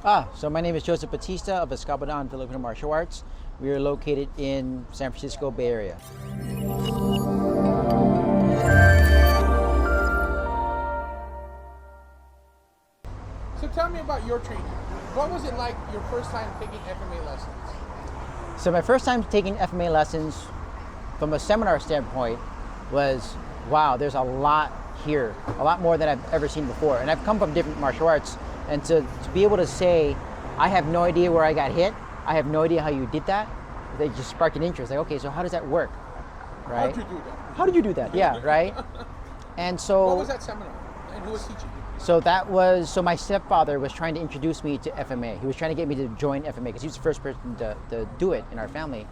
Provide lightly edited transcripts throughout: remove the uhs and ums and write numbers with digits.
So my name is Joseph Bautista of Eskabo, Daan, Filipino martial arts. We are located in San Francisco Bay Area. So tell me about your training. What was it like your first time taking FMA lessons? So my first time taking FMA lessons from a seminar standpoint was, wow, there's a lot here, a lot more than I've ever seen before. And I've come from different martial arts, and to be able to say, I have no idea where I got hit, I have no idea how you did that, they just sparked an interest. Like, okay, so how does that work? Right? How did you do that? How did you do that? Yeah, right? And so... What was that seminar? And who was teaching you? So my stepfather was trying to introduce me to FMA. He was trying to get me to join FMA because he was the first person to do it in our family.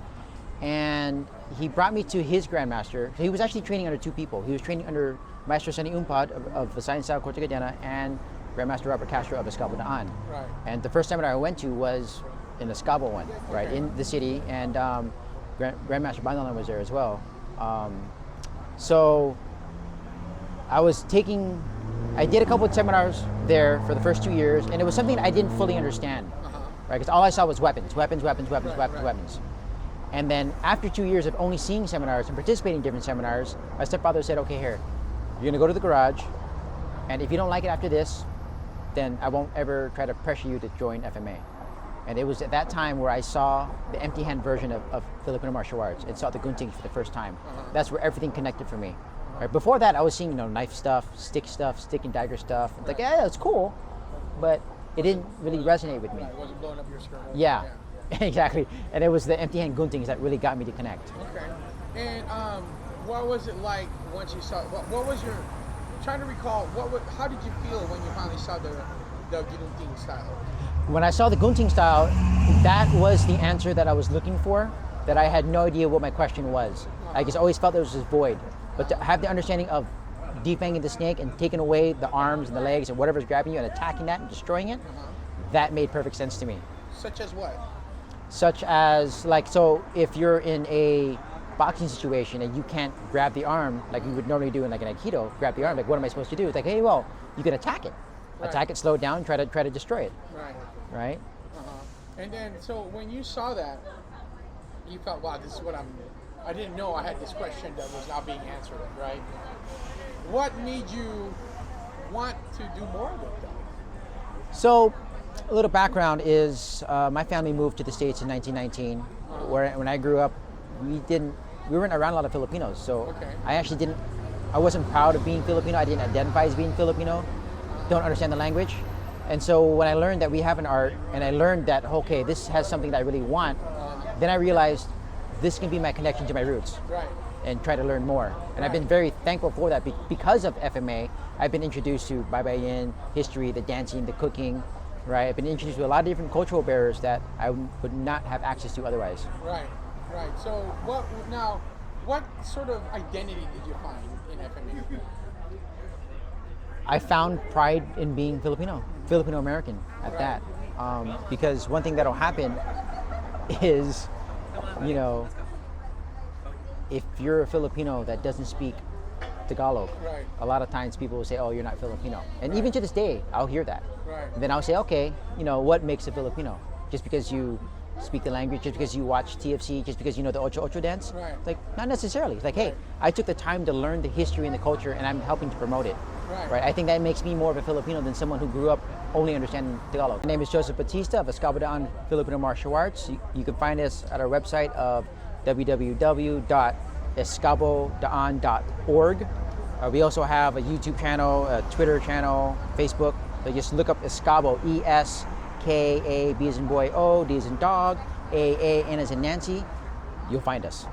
And he brought me to his grandmaster. He was actually training under two people. He was training under Maestro Sonny Umpad of Visayan Sao Corte Cadena and Grandmaster Robert Castro of Eskabo Daan. Right. And the first seminar I went to was in the Eskabo one, right, Okay. in the city. And Grandmaster Bandalan was there as well. So I did a couple of seminars there for the first 2 years, and it was something I didn't fully understand, right? Because all I saw was weapons. And then after 2 years of only seeing seminars and participating in different seminars, my stepfather said, okay, here, you're gonna go to the garage, and if you don't like it after this, then I won't ever try to pressure you to join FMA. And it was at that time where I saw the empty hand version of Filipino martial arts and saw the gunting for the first time. That's where everything connected for me. Right? Before that, I was seeing knife stuff, stick and dagger stuff. It's like, yeah, it's cool, but it didn't really resonate with me. Right, it wasn't blowing up your skirt. Yeah. Exactly. And it was the empty hand guntings that really got me to connect. Okay. And what was it like once you saw? What was your? I'm trying to recall. How did you feel when you finally saw the gunting style? When I saw the gunting style, that was the answer that I was looking for. That I had no idea what my question was. I just always felt there was this void. But to have the understanding of defanging the snake and taking away the arms and the legs and whatever's grabbing you and attacking that and destroying it, that made perfect sense to me. Such as what? Such as, like, so if you're in a boxing situation and you can't grab the arm like you would normally do in like an Aikido, grab the arm, like what am I supposed to do? It's like, hey, well, you can attack it. Right. Attack it, slow it down, try to destroy it. Right. Right? And then, so when you saw that, you felt, wow, this is what I didn't know I had this question that was not being answered, right? What made you want to do more of it, though? So, a little background is my family moved to the States in 1919. When I grew up, we weren't around a lot of Filipinos. So Okay. I wasn't proud of being Filipino. I didn't identify as being Filipino. Don't understand the language. And so when I learned that we have an art, and I learned that, okay, this has something that I really want, then I realized this can be my connection to my roots. Right. And try to learn more. And I've been very thankful for that because of FMA. I've been introduced to Baybayin, history, the dancing, the cooking, right? I've been introduced to a lot of different cultural barriers that I would not have access to otherwise. Right. So what sort of identity did you find in FMA? I found pride in being Filipino American at that. Because one thing that'll happen is, if you're a Filipino that doesn't speak Tagalog, Right. a lot of times people will say, oh, you're not Filipino. And even to this day, I'll hear that. Right. And then I'll say, okay, what makes a Filipino? Just because you speak the language, just because you watch TFC, just because you know the Ocho Ocho dance? Right. It's like, not necessarily. It's like, hey, Right. I took the time to learn the history and the culture, and I'm helping to promote it. Right. I think that makes me more of a Filipino than someone who grew up only understanding Tagalog. My name is Joseph Bautista of Eskabo Daan Filipino Martial Arts. You can find us at our website of www.escabodaan.org. We also have a YouTube channel, a Twitter channel, Facebook. So just look up Eskabo, E-S-K-A, B as in boy, O, D as in dog, A-A-N as in Nancy. You'll find us.